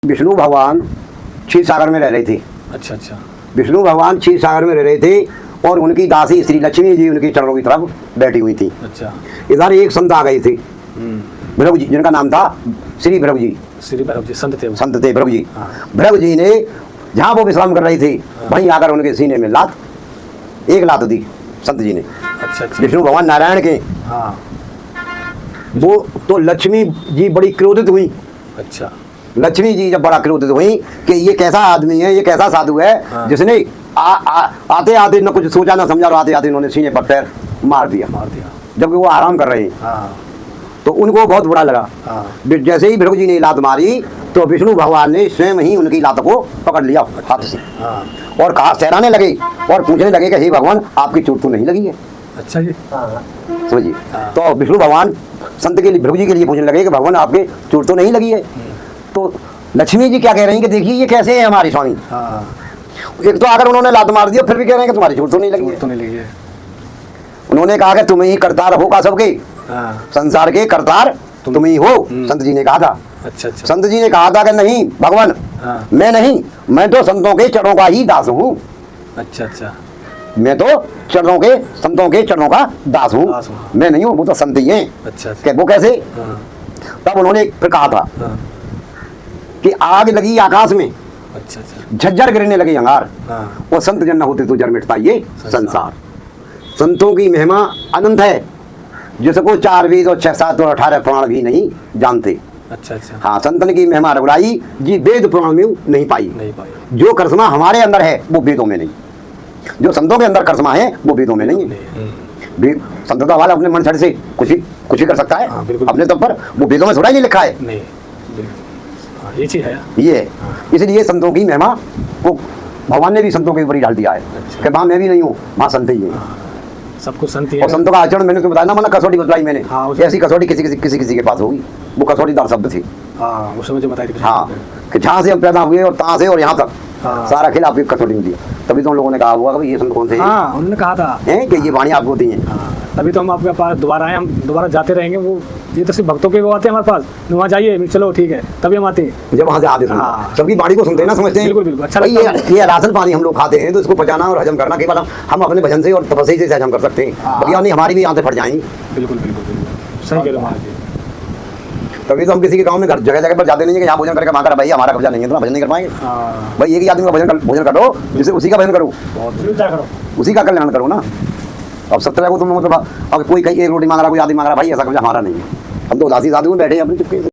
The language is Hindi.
विष्णु भगवान क्षीर सागर में रह रहे थे। अच्छा अच्छा। विष्णु भगवान क्षीर सागर में रह रहे थे और उनकी दासी श्री लक्ष्मी जी उनके चरणों की तरफ बैठी हुई थी। अच्छा। इधर एक संत आ गए थे भृगु जी, जिनका नाम था श्री भृगु जी। श्री भृगु जी संत थे भृगु जी। हाँ। भृगु जी ने जहाँ वो विश्राम कर रहे थे वहीं आकर उनके सीने में एक लात दी संत जी ने। अच्छा अच्छा। विष्णु भगवान नारायण के। हाँ। वो तो लक्ष्मी जी बड़ी क्रोधित हुई। अच्छा। लक्ष्मी जी जब बड़ा क्रोधित हुई कि ये कैसा आदमी है, ये कैसा साधु है। हाँ। जिसने आते आते न कुछ सोचा न समझा, आते आते उन्होंने सीने पर पैर मार दिया जबकि वो आराम कर रहे हैं। हाँ। तो उनको बहुत बुरा लगा। हाँ। जैसे ही भृगु जी ने लात मारी तो विष्णु भगवान ने स्वयं ही उनकी लात को पकड़ लिया हाथ से। हाँ। और कहा, सहराने लगे और पूछने लगे कि हे भगवान आपकी चोट तो नहीं लगी है। अच्छा जी। समझिए। तो विष्णु भगवान संत के लिए भृगु जी के लिए पूछने लगे कि भगवान आपके चोट तो नहीं लगी है। तो लक्ष्मी जी क्या कह रही हैं कि देखिए ये कैसे है हमारे स्वामी। हाँ। एक तो आकर उन्होंने लात मार दिया, फिर भी कह रहे हैं कि तुम्हारी चोट तो नहीं लगी है। उन्होंने कहा कि तुम ही करतार होगा सबके। हाँ। संसार के करतार तुम ही हो, संत जी ने कहा था। अच्छा अच्छा। संत जी ने कहा था कि नहीं भगवान, हाँ। मैं नहीं, मैं तो संतों के चरणों का ही दास हूँ। अच्छा अच्छा। मैं तो संतों के चरणों का दास हूँ, मैं नहीं हूँ, वो तो संत ही हैं। अच्छा। कि वो कैसे? हाँ। तब उन्होंने फिर कहा था हाँ। कि आग लगी आकाश में, अच्छा अच्छा। झज्जर गिरने लगे अंगार, हाँ। और संत जन न होते तो जर मिटता ये संसार। संतों की महिमा अनंत है, जिसको 4 वेद और 6 7 और 18 पुराण भी नहीं जानते। अच्छा अच्छा। हाँ, संतन की महिमा रघुराई जी वेद पुराण में नहीं पाई। जो करिश्मा हमारे अंदर है वो वेदों में नहीं, जो संतों के अंदर करिश्मा है वो वेदों में नहीं है। संतता वाला अपने मन से कुछ ही कर सकता है। हाँ, अपने तब पर, वो वेदों में थोड़ा ही नहीं लिखा है। नहीं, ये चीज है ये। इसलिए संतों की महिमा को भगवान ने भी संतों के ऊपर ही डाल दिया है। अच्छा। कि वहाँ मैं भी नहीं हूँ, वहाँ संत ही है। सब कुछ संत ही है। और संतों का आचरण मैंने तो बताया ना, मतलब कसौटी बतलाई मैंने। हाँ, ऐसी कसौटी किसी के पास होगी, वो कसौटीदार शब्द थी। हाँ, उस समय जो बताई थी। हाँ, कि जहाँ से हम पैदा हुए और तहाँ से और यहाँ तक सारा खेल आपकी कसौटी में दिया। तभी तो उन लोगों ने कहा हुआ कि ये संत कौन से हैं? हाँ, उन्होंने कहा था कि ये वाणी आपको दी है। तभी तो हम आपके पास दोबारा आए, हम दोबारा जाते रहेंगे। वो ये तो सिर्फ भक्तों के वो आते हैं हमारे पास, वहाँ जाइए, चलो ठीक है, तभी हम आते हैं। जब वहाँ से आते हैं सबकी वाणी को सुनते हैं ना, समझते हैं। बिल्कुल बिल्कुल। अच्छा, ये राशन पानी हम लोग खाते हैं तो इसको पचाना और हजम करना केवल हम अपने भजन से और तपस्या से हजम कर सकते हैं। बढ़िया नहीं, हमारी भी आंतें फट जाएंगी। बिल्कुल बिल्कुल सही कह रहे हो। तभी तो हम किसी के गांव में घर जगह जगह पर जाते नहीं है कि यहाँ भोजन करके वहाँ कर, भाई हमारा कब्जा नहीं है तो भजन नहीं कर पाएंगे। भाई एक ही आदमी का भोजन करो, जिसे उसी का भजन करो, उसी का कल्याण करो ना। अब 70 को तुम मतलब अब कोई कहीं एक रोटी मांग रहा, कोई आदमी मांग रहा, भाई ऐसा कब्जा हमारा नहीं है। हम तो उदासी साधु में बैठे हैं अपने चुपके से।